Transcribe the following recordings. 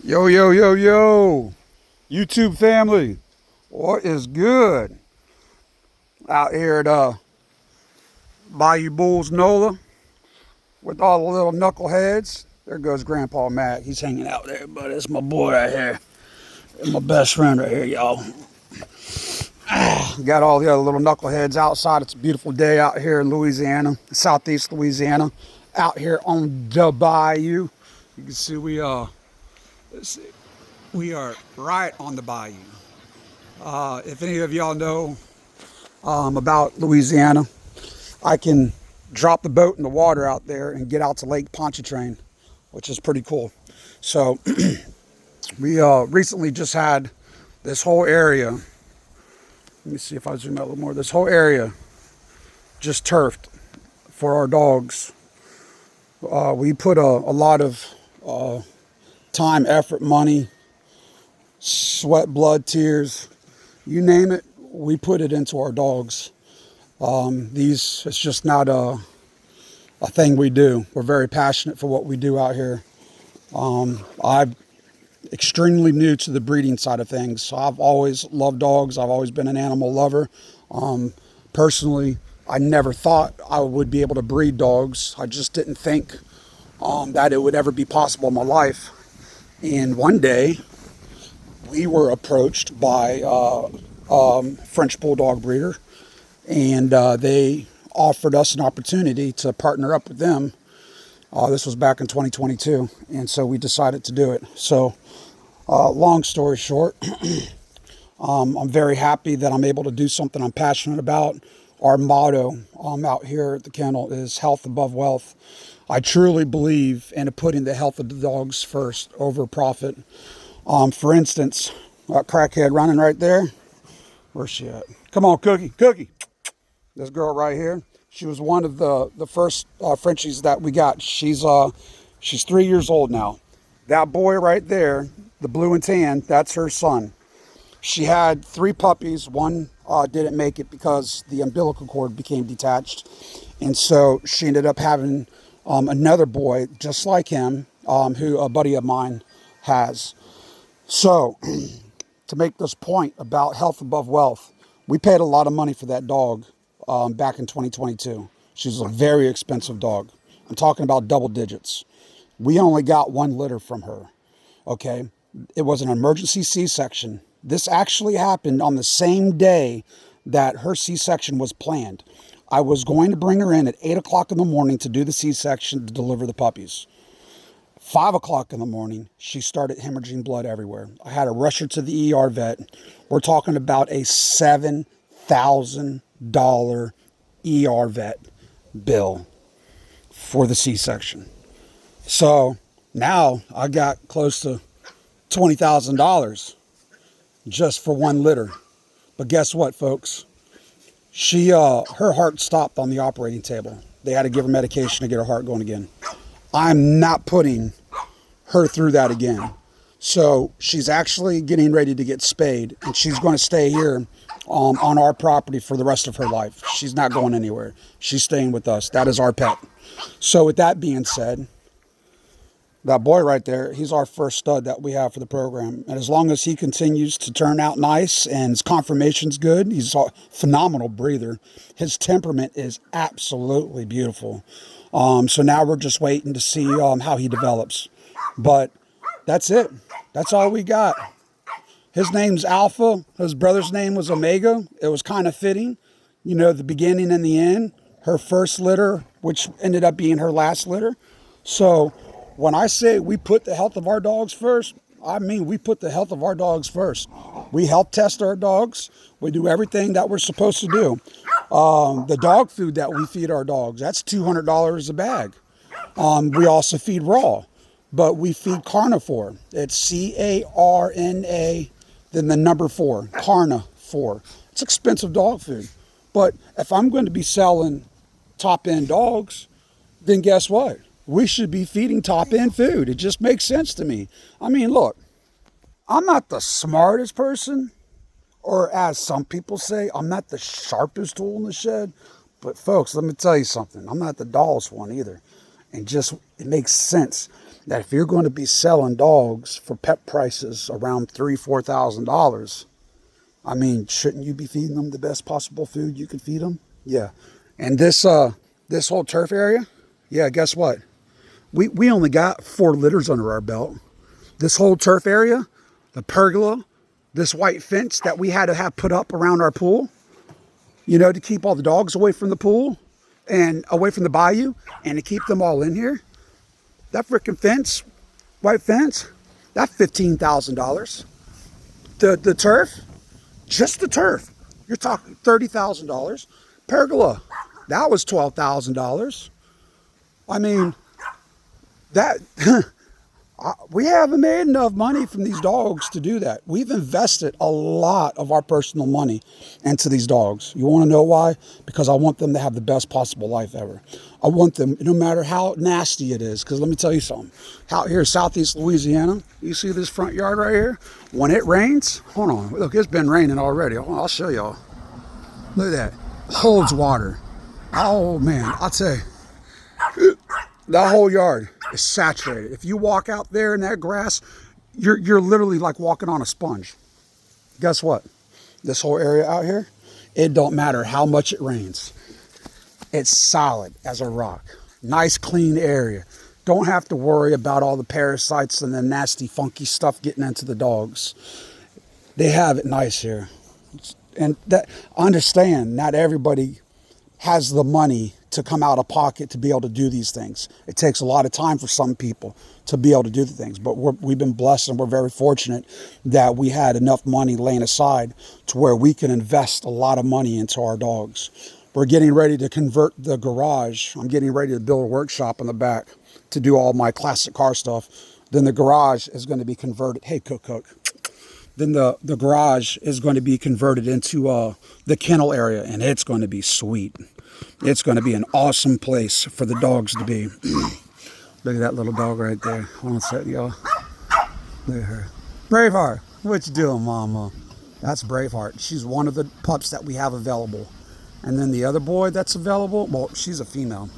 Yo, yo, yo, yo, YouTube family, what is good? Out here at Bayou Bullz Nola with all the little knuckleheads. There goes Grandpa Matt. He's hanging out there, but it's my boy right here. My best friend right here, y'all. Got all the other little knuckleheads outside. It's a beautiful day out here in Louisiana, southeast Louisiana. Out here on the Bayou. You can see let's see, we are right on the Bayou. If any of y'all know about Louisiana, I can drop the boat in the water out there and get out to Lake Pontchartrain, which is pretty cool. So we recently just had this whole area. Let me see if I zoom out a little more. This whole area just turfed for our dogs. We put a lot of time, effort, money, sweat, blood, tears, you name it, we put it into our dogs. It's just not a thing we do. We're very passionate for what we do out here. I'm extremely new to the breeding side of things. So I've always loved dogs. I've always been an animal lover. Personally, I never thought I would be able to breed dogs. I just didn't think that it would ever be possible in my life. And one day, we were approached by French bulldog breeder, and they offered us an opportunity to partner up with them. This was back in 2022, and so we decided to do it. So, long story short, I'm very happy that I'm able to do something I'm passionate about. Our motto out here at the kennel is health above wealth. I truly believe in putting the health of the dogs first over profit. For instance, that crackhead running right there. Where's she at? Come on, Cookie. Cookie. This girl right here. She was one of the first Frenchies that we got. She's 3 years old now. That boy right there, the blue and tan, that's her son. She had 3 puppies. One didn't make it because the umbilical cord became detached. And so she ended up having another boy just like him, who a buddy of mine has. So, to make this point about health above wealth, we paid a lot of money for that dog back in 2022. She's a very expensive dog. I'm talking about double digits. We only got 1 litter from her, okay? It was an emergency C-section. This actually happened on the same day that her C-section was planned. I was going to bring her in at 8 o'clock in the morning to do the C-section to deliver the puppies. 5 o'clock in the morning, she started hemorrhaging blood everywhere. I had to rush her to the ER vet. We're talking about a $7,000 ER vet bill for the C-section. So now I got close to $20,000 just for 1 litter. But guess what, folks? Her heart stopped on the operating table. They had to give her medication to get her heart going again. I'm not putting her through that again. So she's actually getting ready to get spayed, and she's going to stay here on our property for the rest of her life. She's not going anywhere. She's staying with us. That is our pet. So with that being said, that boy right there, he's our first stud that we have for the program. And as long as he continues to turn out nice and his conformation's good, he's a phenomenal breather. His temperament is absolutely beautiful. So now we're just waiting to see how he develops. But that's it. That's all we got. His name's Alpha. His brother's name was Omega. It was kind of fitting. You know, the beginning and the end. Her first litter, which ended up being her last litter. So when I say we put the health of our dogs first, I mean we put the health of our dogs first. We health test our dogs. We do everything that we're supposed to do. The dog food that we feed our dogs, that's $200 a bag. We also feed raw, but we feed carnivore. It's C-A-R-N-A, then the number 4, carnivore. It's expensive dog food. But if I'm going to be selling top-end dogs, then guess what? We should be feeding top-end food. It just makes sense to me. I mean, look, I'm not the smartest person, or as some people say, I'm not the sharpest tool in the shed. But folks, let me tell you something. I'm not the dullest one either. And just, it makes sense. that if you're going to be selling dogs for pet prices around $3,000-$4,000, I mean, shouldn't you be feeding them the best possible food you can feed them? Yeah. And this whole turf area, yeah, guess what? We only got 4 litters under our belt. This whole turf area, the pergola, this white fence that we had to have put up around our pool, you know, to keep all the dogs away from the pool and away from the bayou and to keep them all in here. That freaking fence, white fence, that's $15,000. The turf, just the turf, you're talking $30,000. Pergola, that was $12,000. I mean, that we haven't made enough money from these dogs to do that. We've invested a lot of our personal money into these dogs. You want to know why? Because I want them to have the best possible life ever. I want them, no matter how nasty it is, because let me tell you something. Out here in Southeast Louisiana, you see this front yard right here? When it rains, hold on, look, it's been raining already. Hold on, I'll show y'all. Look at that, holds water. Oh man, I'll tell you, that whole yard is saturated. If you walk out there in that grass, you're literally like walking on a sponge. Guess what? This whole area out here, it don't matter how much it rains. It's solid as a rock. Nice, clean area. Don't have to worry about all the parasites and the nasty, funky stuff getting into the dogs. They have it nice here. And that, understand, not everybody has the money to come out of pocket to be able to do these things. It takes a lot of time for some people to be able to do the things, but we've been blessed and we're very fortunate that we had enough money laying aside to where we can invest a lot of money into our dogs. We're getting ready to convert the garage. I'm getting ready to build a workshop in the back to do all my classic car stuff. Then the garage is going to be converted. Hey, Cook. Then the garage is going to be converted into the kennel area, and it's going to be sweet. It's going to be an awesome place for the dogs to be. Look at that little dog right there. Hold on a second, y'all. Look at her. Braveheart, what you doing, mama? That's Braveheart. She's one of the pups that we have available. And then the other boy that's available, well, she's a female.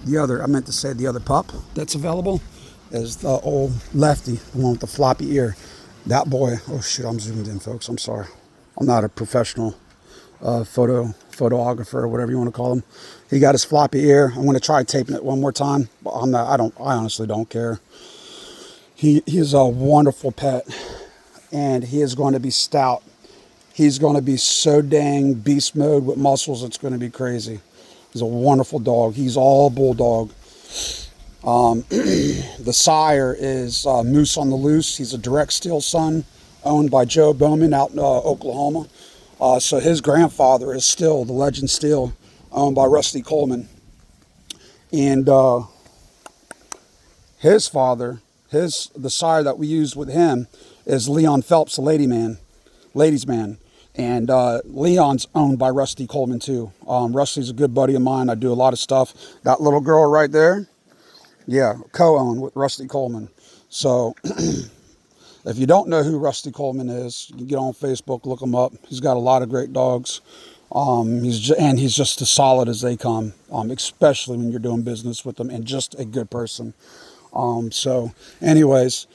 The other pup that's available is the old Lefty, the one with the floppy ear. That boy, oh shoot, I'm zoomed in, folks. I'm sorry. I'm not a professional photographer or whatever you want to call him. He got his floppy ear. I'm going to try taping it one more time, but I honestly don't care. He is a wonderful pet, and he is going to be stout. He's going to be so dang beast mode with muscles, it's going to be crazy. He's a wonderful dog. He's all bulldog. The sire is Moose on the Loose. He's a direct steel son owned by Joe Bowman out in Oklahoma. So his grandfather is still the Legend Steel, owned by Rusty Coleman. And his father, the sire that we used with him is Leon Phelps, the ladies man. And Leon's owned by Rusty Coleman too. Rusty's a good buddy of mine. I do a lot of stuff. That little girl right there, yeah, co-owned with Rusty Coleman. So if you don't know who Rusty Coleman is, you can get on Facebook, look him up. He's got a lot of great dogs. He's just as solid as they come, especially when you're doing business with them, and just a good person. So anyways,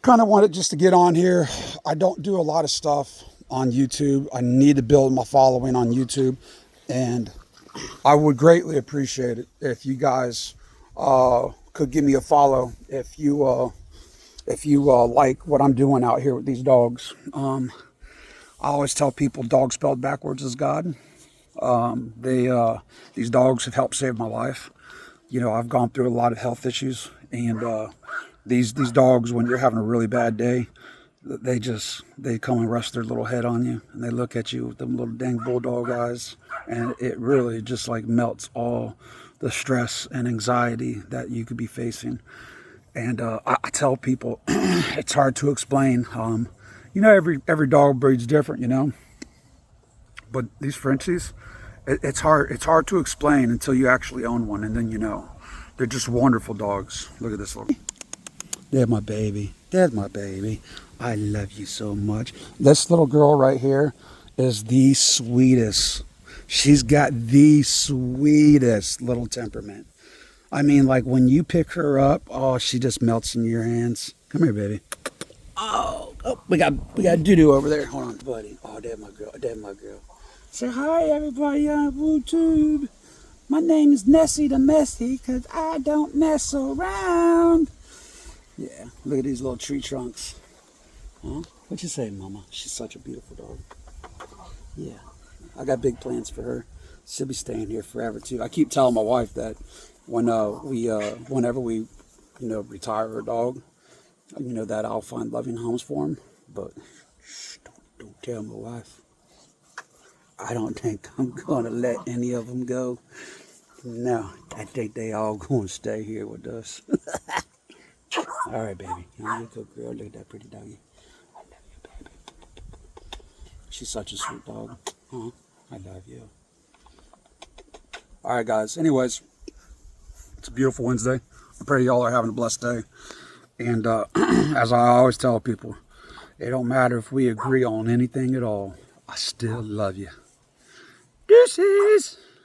kind of wanted just to get on here. I don't do a lot of stuff on YouTube. I need to build my following on YouTube, and I would greatly appreciate it if you guys could give me a follow if you like what I'm doing out here with these dogs. I always tell people dog spelled backwards is God. These dogs have helped save my life. You know, I've gone through a lot of health issues, and these dogs, when you're having a really bad day, they come and rest their little head on you, and they look at you with them little dang bulldog eyes, and it really just like melts all the stress and anxiety that you could be facing. And I tell people it's hard to explain. You know, every dog breed's different, you know, but these Frenchies, it's hard to explain until you actually own one, and then you know. They're just wonderful dogs. Look at this little. There's my baby. I love you so much. This little girl right here is the sweetest. She's got the sweetest little temperament. I mean, like when you pick her up, oh, she just melts in your hands. Come here, baby. Oh, we got doo-doo over there. Hold on, buddy. Oh, there's my girl. There's my girl. Say hi, everybody on YouTube. My name is Nessie the Messy, because I don't mess around. Yeah, look at these little tree trunks. Huh? What you say, Mama? She's such a beautiful dog. Yeah, I got big plans for her. She'll be staying here forever too. I keep telling my wife that whenever we retire a dog, that I'll find loving homes for him. But shh, don't tell my wife. I don't think I'm gonna let any of them go. No, I think they all gonna stay here with us. All right, baby. You're a good girl. Look at that pretty doggy. I love you, baby. She's such a sweet dog. Huh? I love you. All right, guys. Anyways, it's a beautiful Wednesday. I pray y'all are having a blessed day. And as I always tell people, it don't matter if we agree on anything at all. I still love you. Deuces.